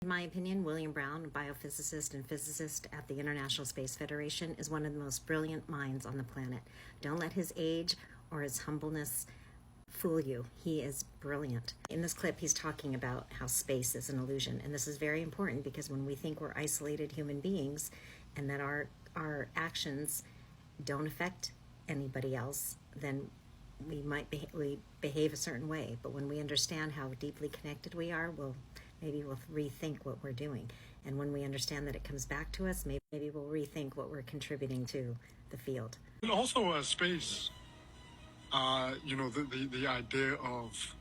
In my opinion, William Brown, a biophysicist and physicist at the International Space Federation, is one of the most brilliant minds on the planet. Don't let his age or his humbleness fool you. He is brilliant. In this clip, he's talking about how space is an illusion. And this is very important because when we think we're isolated human beings and that our actions don't affect anybody else, then we might behave a certain way. But when we understand how deeply connected we are, maybe we'll rethink what we're doing. And when we understand that it comes back to us, maybe we'll rethink what we're contributing to the field. And also space, the idea of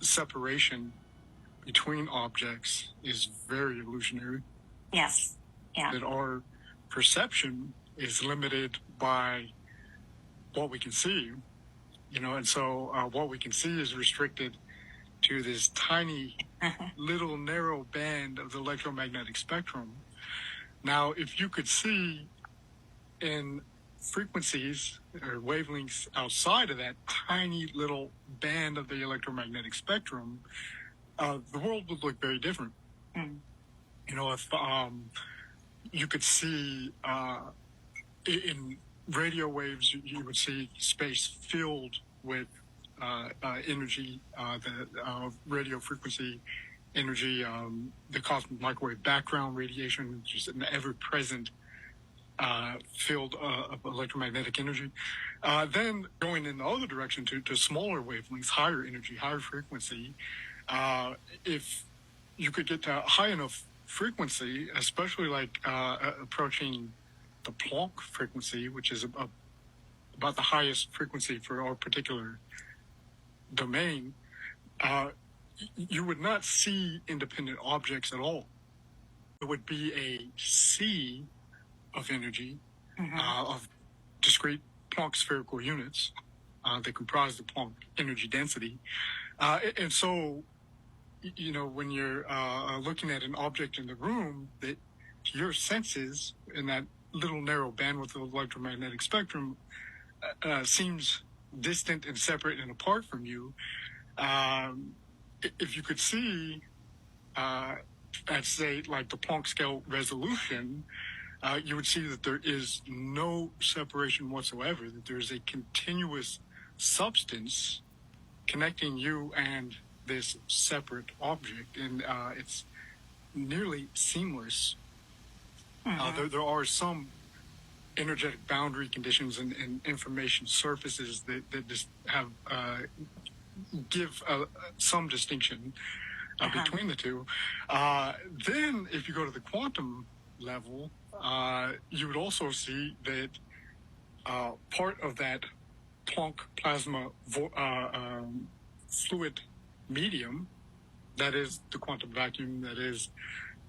separation between objects is very illusionary. Yes. Yeah. That our perception is limited by what we can see, and so what we can see is restricted to this tiny little narrow band of the electromagnetic spectrum. Now, if you could see in frequencies or wavelengths outside of that tiny little band of the electromagnetic spectrum, the world would look very different. If you could see in radio waves, you would see space filled with energy, the radio frequency energy, the cosmic microwave background radiation, just an ever-present field of electromagnetic energy. Then going in the other direction to smaller wavelengths, higher energy, higher frequency, if you could get to high enough frequency, especially like approaching the Planck frequency, which is about the highest frequency for our particular domain, you would not see independent objects at all. It would be a sea of energy, of discrete Planck spherical units that comprise the Planck energy density. And so, when you're looking at an object in the room, that your senses in that little narrow bandwidth of the electromagnetic spectrum seems distant and separate and apart from you. If you could see at, say, like the Planck scale resolution, you would see that there is no separation whatsoever, that there is a continuous substance connecting you and this separate object, and it's nearly seamless. There are some energetic boundary conditions and information surfaces that just have give some distinction between the two. Then if you go to the quantum level, you would also see that part of that Planck plasma fluid medium, that is the quantum vacuum, that is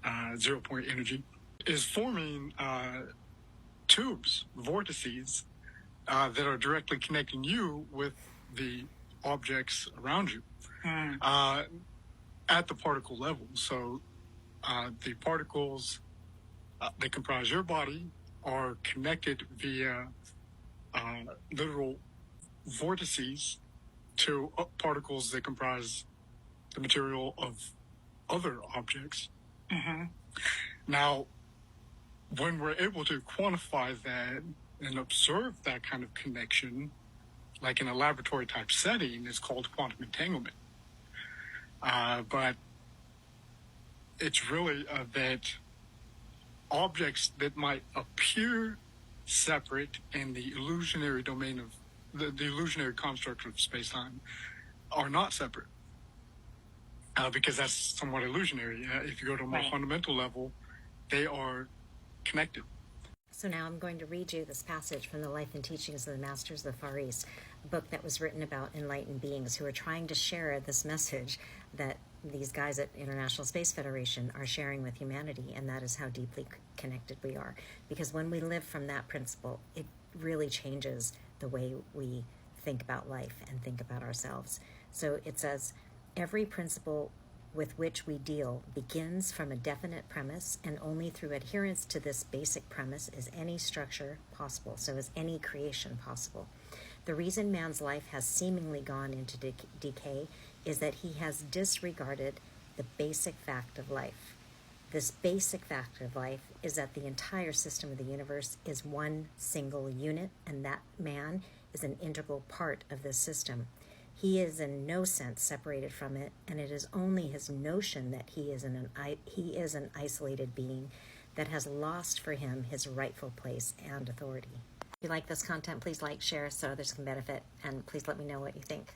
0-point energy, is forming tubes, vortices, that are directly connecting you with the objects around you at the particle level. So the particles that comprise your body are connected via literal vortices to particles that comprise the material of other objects. Now, when we're able to quantify that and observe that kind of connection, like in a laboratory type setting, it's called quantum entanglement. But it's really that objects that might appear separate in the illusionary domain of the illusionary construct of space-time are not separate, because that's somewhat illusionary. If you go to a more fundamental level, they are connected. So now I'm going to read you this passage from the Life and Teachings of the Masters of the Far East, a book that was written about enlightened beings who are trying to share this message that these guys at International Space Federation are sharing with humanity, and that is how deeply connected we are. Because when we live from that principle, it really changes the way we think about life and think about ourselves. So it says, every principle with which we deal begins from a definite premise, and only through adherence to this basic premise is any structure possible, so is any creation possible. The reason man's life has seemingly gone into decay is that he has disregarded the basic fact of life. This basic fact of life is that the entire system of the universe is one single unit, and that man is an integral part of this system. He is in no sense separated from it, and it is only his notion that he is an isolated being that has lost for him his rightful place and authority. If you like this content, please like, share so others can benefit, and please let me know what you think.